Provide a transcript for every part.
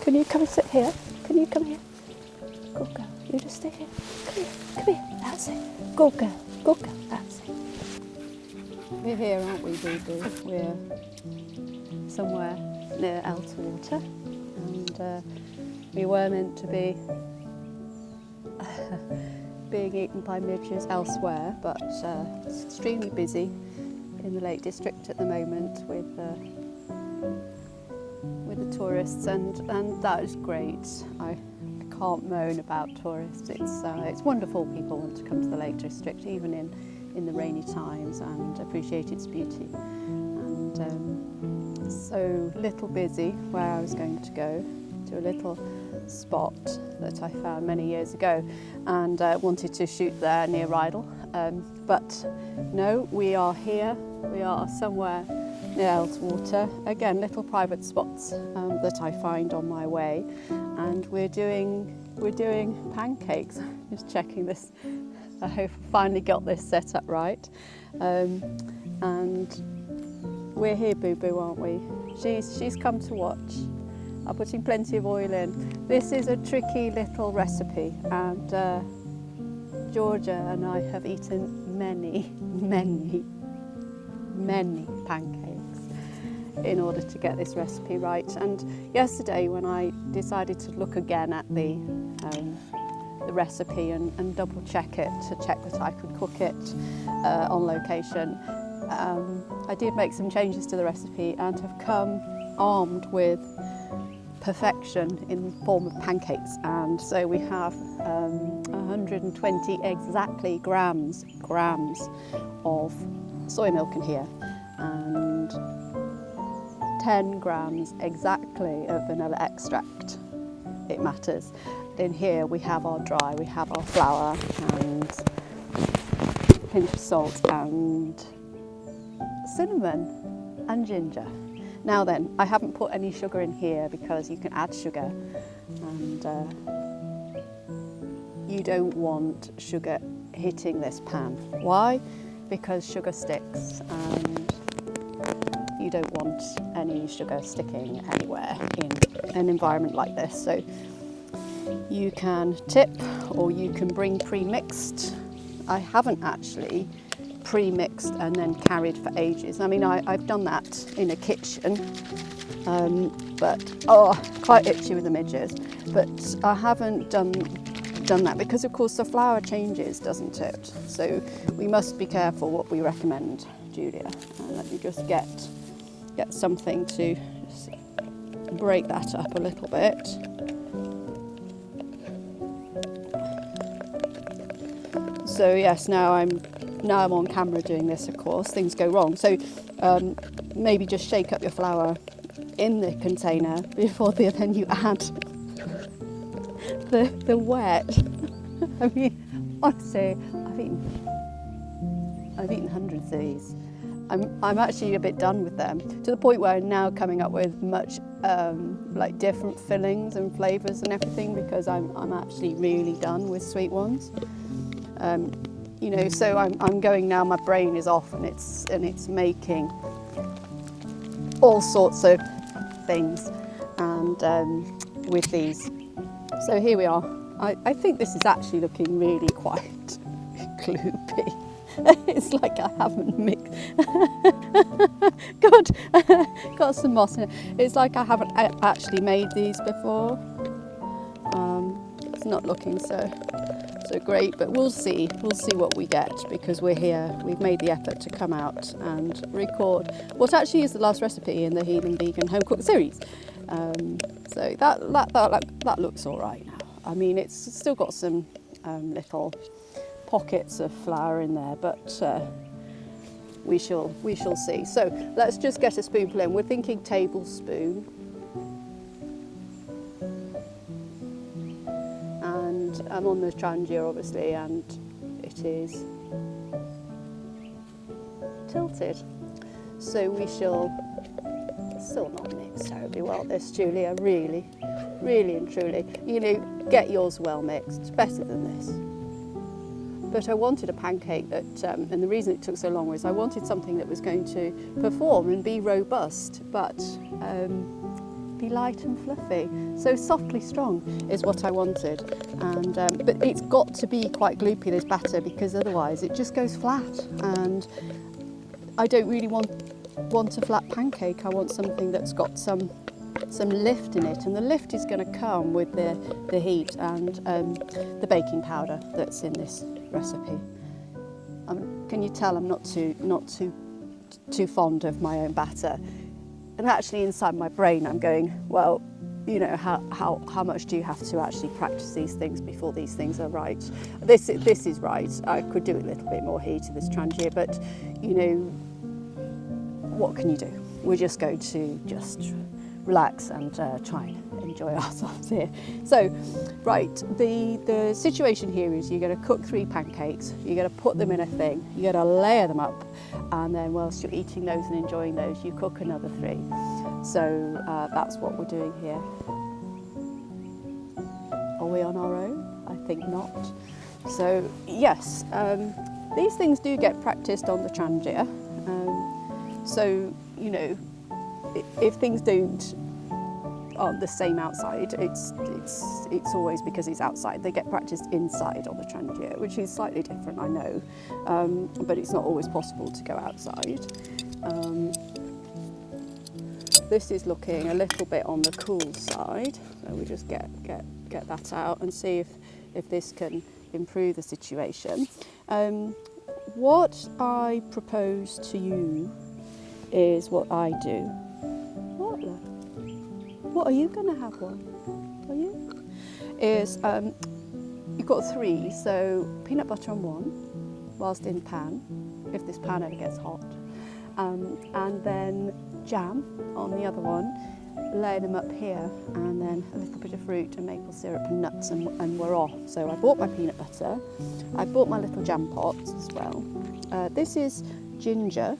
Can you come and sit here? Can you come here? Good girl. You just stay here. Come here. Come here. That's it. Good girl. Good girl. That's it. We're here, aren't we, Boo Boo? We're somewhere near Elterwater, and we were meant to be being eaten by midges elsewhere, but it's extremely busy in the Lake District at the moment with the tourists, and that is great. I can't moan about tourists. It's wonderful people want to come to the Lake District even in the rainy times and appreciate its beauty. And so little busy where I was going to go to a little spot that I found many years ago, and wanted to shoot there near Rydal, but no, we are here. We are somewhere near Elterwater, again little private spots that I find on my way, and we're doing pancakes. Just checking this. I hope I finally got this set up right, and we're here, Boo Boo, aren't we? She's come to watch. I'm putting plenty of oil in. This is a tricky little recipe, and Georgia and I have eaten many pancakes in order to get this recipe right. And yesterday, when I decided to look again at the recipe and double check it to check that I could cook it on location, I did make some changes to the recipe and have come armed with perfection in the form of pancakes. And so we have 120 exactly grams of soy milk in here, and 10 grams exactly of vanilla extract. It matters. In here we have our dry, we have our flour and a pinch of salt and cinnamon and ginger. Now then, I haven't put any sugar in here because you can add sugar, and you don't want sugar hitting this pan. Why? Because sugar sticks, and you don't want any sugar sticking anywhere in an environment like this. So you can tip, or you can bring pre-mixed. I haven't actually pre-mixed and then carried for ages. I mean, I've done that in a kitchen, but quite itchy with the midges. But I haven't done that because, of course, the flour changes, doesn't it? So we must be careful what we recommend, Julia. Let me just get something to break that up a little bit. So yes, now I'm on camera doing this, of course, things go wrong. So maybe just shake up your flour in the container before then you add the wet. I mean, honestly, I've eaten hundreds of these. I'm actually a bit done with them, to the point where I'm now coming up with much like different fillings and flavours and everything, because I'm actually really done with sweet ones. You know, so I'm going now. My brain is off, and it's making all sorts of things, and with these. So here we are. I think this is actually looking really quite gloopy. It's like I haven't mixed. Good, got some moss in it. It's like I haven't actually made these before. It's not looking so great, but we'll see what we get, because we're here. We've made the effort to come out and record what actually is the last recipe in the Healing Vegan Home Cook series. So that looks all right now. I mean, it's still got some little pockets of flour in there, but we shall see. So let's just get a spoonful in. We're thinking tablespoon. And I'm on the trangia, obviously, and it is tilted. So we shall still not mix terribly well this, Julia, really and truly. You know, get yours well mixed, it's better than this. But I wanted a pancake that, and the reason it took so long was I wanted something that was going to perform and be robust, but be light and fluffy. So softly strong is what I wanted. And but it's got to be quite gloopy, this batter, because otherwise it just goes flat. And I don't really want a flat pancake. I want something that's got some lift in it, and the lift is going to come with the heat and the baking powder that's in this recipe. Can you tell I'm not too fond of my own batter? And actually inside my brain I'm going, well, you know, how much do you have to actually practice these things before these things are right? This is right. I could do a little bit more heat in this trangia, but you know, what can you do? We're just going to just relax and try and enjoy ourselves here. So, right, the situation here is you're going to cook 3 pancakes, you're going to put them in a thing, you're going to layer them up, and then whilst you're eating those and enjoying those, you cook another 3. So that's what we're doing here. Are we on our own? I think not. So yes, these things do get practiced on the trangia. So, you know, if things aren't the same outside, it's always because it's outside. They get practiced inside on the trangia, which is slightly different, I know, but it's not always possible to go outside. This is looking a little bit on the cool side, so we just get that out and see if this can improve the situation. What I propose to you is what I do. What are you going to have one? Are you? Is you've got 3, so peanut butter on one, whilst in pan, if this pan ever gets hot, and then jam on the other one, lay them up here, and then a little bit of fruit and maple syrup and nuts, and we're off. So I bought my peanut butter, I bought my little jam pots as well. This is ginger,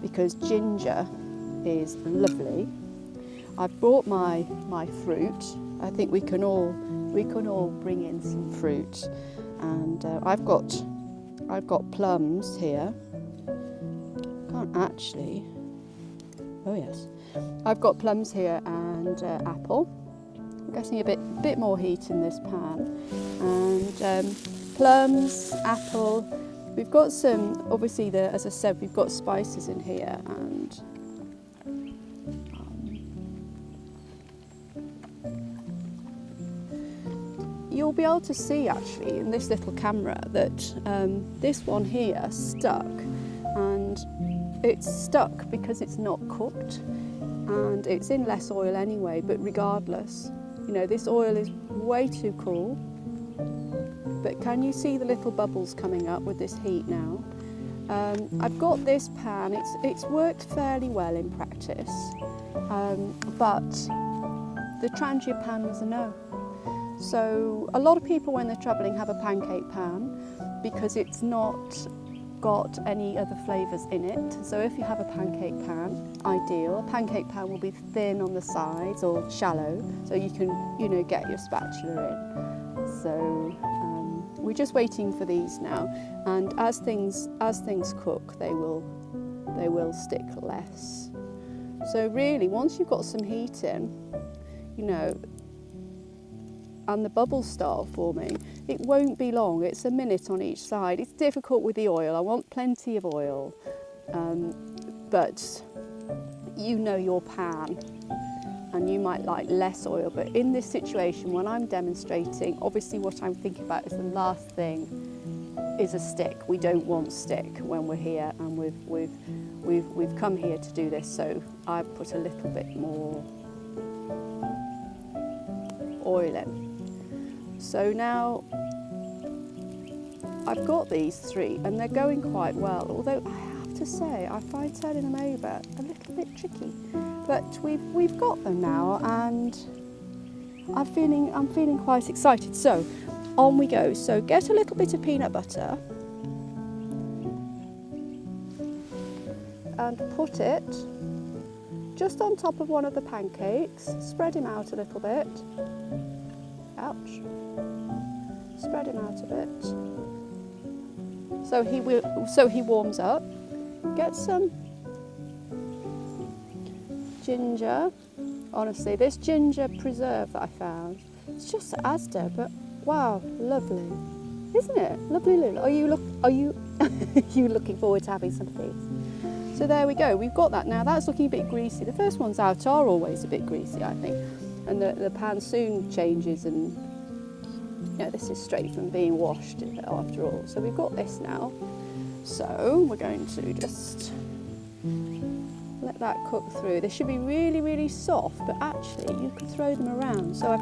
because ginger is lovely. I've brought my fruit. I think we can all bring in some fruit, and I've got plums here. Can't actually. Oh yes, I've got plums here and apple. I'm getting a bit more heat in this pan, and plums, apple. We've got some, obviously, as I said, we've got spices in here, and you'll be able to see actually in this little camera that this one here stuck, and it's stuck because it's not cooked, and it's in less oil anyway, but regardless, you know, this oil is way too cool. But can you see the little bubbles coming up with this heat now? I've got this pan, it's worked fairly well in practice, but the trangia pan was a no. So a lot of people when they're travelling have a pancake pan because it's not got any other flavours in it. So if you have a pancake pan, ideal. A pancake pan will be thin on the sides or shallow, so you can, you know, get your spatula in. So we're just waiting for these now, and as things cook, they will stick less. So really, once you've got some heat in, you know, and the bubbles start forming, it won't be long. It's a minute on each side. It's difficult with the oil. I want plenty of oil, but you know your pan, and you might like less oil. But in this situation, when I'm demonstrating, obviously what I'm thinking about is the last thing is a stick. We don't want stick when we're here, and we've come here to do this. So I put a little bit more oil in. So now I've got these 3 and they're going quite well, although I have to say I find turning them over a little bit tricky, but we've got them now, and I'm feeling quite excited. So on we go. So get a little bit of peanut butter and put it just on top of one of the pancakes. Spread him out a little bit. Ouch. Spread him out a bit. So he warms up. Get some ginger Honestly, this ginger preserve that I found, it's just Asda, but wow, lovely, isn't it? Lovely, lovely. Are you you looking forward to having some of these? So there we go. We've got that now. That's looking a bit greasy. The first ones out are always a bit greasy, I think, and the pan soon changes. And this is straight from being washed after all. So we've got this now. So we're going to just let that cook through. They should be really, really soft, but actually you can throw them around. So I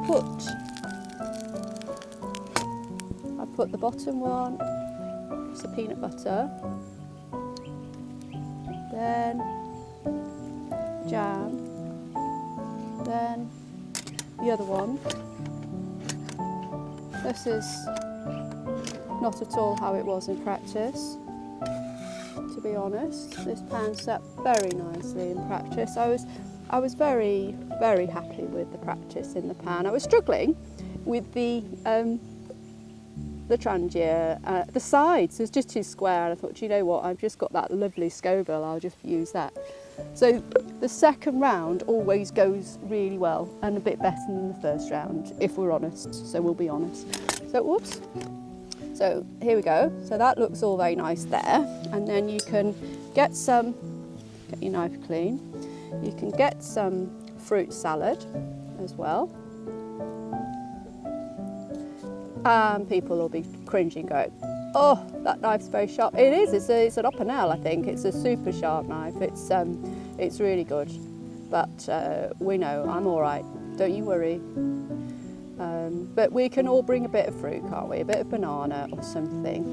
put the bottom one, it's the peanut butter, then jam, then the other one. This is not at all how it was in practice, to be honest. This pan sat very nicely in practice. I was very, very happy with the practice in the pan. I was struggling with the trangia. The sides was just too square, and I thought, you know what, I've just got that lovely Scoville, I'll just use that. So the second round always goes really well and a bit better than the first round, if we're honest, so we'll be honest. So whoops. So here we go. So that looks all very nice there, and then you can get your knife clean. You can get some fruit salad as well. And people will be cringing, going, oh, that knife's very sharp. It is, it's an Opinel, I think. It's a super sharp knife. It's really good. But we know, I'm all right, don't you worry. But we can all bring a bit of fruit, can't we? A bit of banana or something.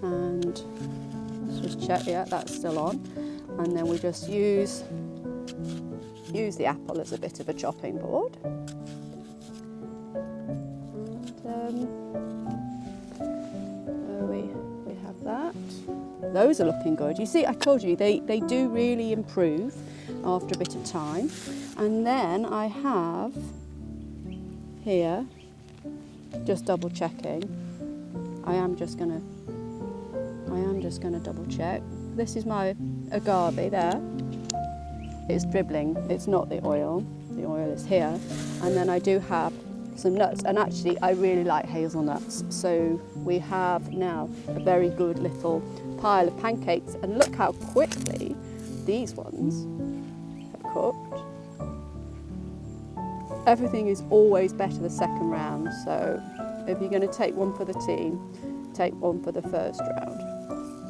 And let's just check, yeah, that's still on. And then we just use the apple as a bit of a chopping board. We have that. Those are looking good. You see, I told you, they do really improve after a bit of time. And then I have here, just double checking. I am just gonna double check. This is my agave there. It's dribbling, it's not the oil. The oil is here. And then I do have some nuts, and actually I really like hazelnuts, so we have now a very good little pile of pancakes, and look how quickly these ones have cooked. Everything is always better the second round, so if you're going to take one for the team, take one for the first round.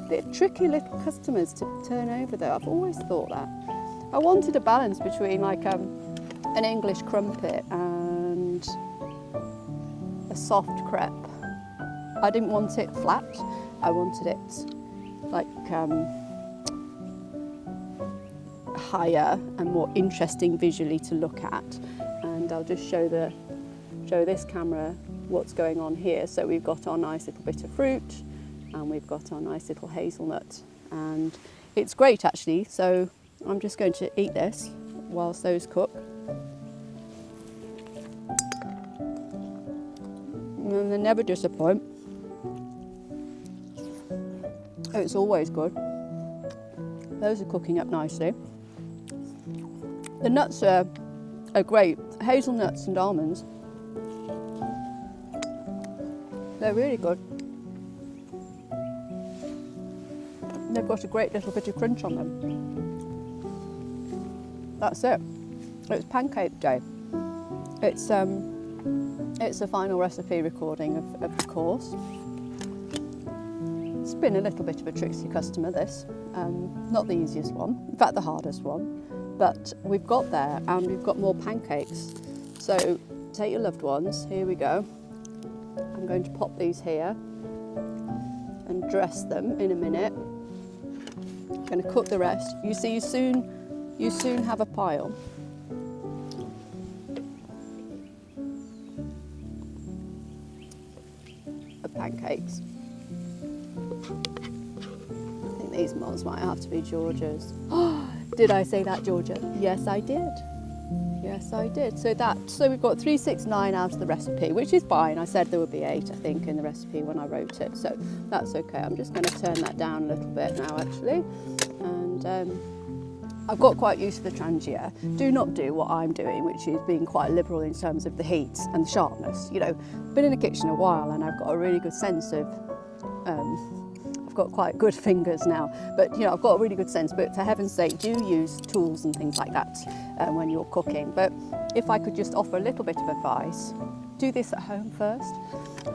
They're tricky little customers to turn over though, I've always thought that. I wanted a balance between like an English crumpet and a soft crepe. I didn't want it flat, I wanted it like higher and more interesting visually to look at. And I'll just show this camera what's going on here. So we've got our nice little bit of fruit, and we've got our nice little hazelnut, and it's great actually. So I'm just going to eat this whilst those cook. And they never disappoint. It's always good. Those are cooking up nicely. The nuts are great. Hazelnuts and almonds. They're really good. They've got a great little bit of crunch on them. That's it. It's pancake day. It's a final recipe recording of the course. It's been a little bit of a tricksy customer, this. Not the easiest one, in fact the hardest one. But we've got there, and we've got more pancakes. So take your loved ones, here we go. I'm going to pop these here and dress them in a minute. I'm going to cook the rest. You see, you soon have a pile. Of pancakes. I think these moles might have to be Georgia's. Did I say that, Georgia? Yes, I did. Yes, I did. So we've got 369 out of the recipe, which is fine. I said there would be 8, I think, in the recipe when I wrote it. So that's okay. I'm just going to turn that down a little bit now, actually. And I've got quite used to the trangia. Do not do what I'm doing, which is being quite liberal in terms of the heat and the sharpness. You know, been in the kitchen a while and I've got a really good sense of, I've got quite good fingers now, but you know, I've got a really good sense, but for heaven's sake, do use tools and things like that when you're cooking. But if I could just offer a little bit of advice, do this at home first,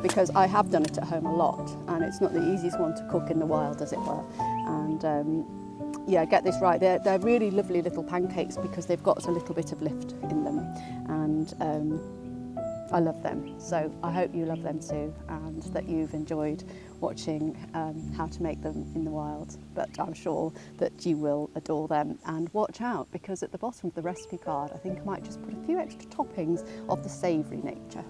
because I have done it at home a lot and it's not the easiest one to cook in the wild, as it were. And yeah, get this right. They're really lovely little pancakes because they've got a little bit of lift in them, and I love them. So I hope you love them too, and that you've enjoyed watching how to make them in the wild. But I'm sure that you will adore them. And watch out, because at the bottom of the recipe card, I think I might just put a few extra toppings of the savoury nature.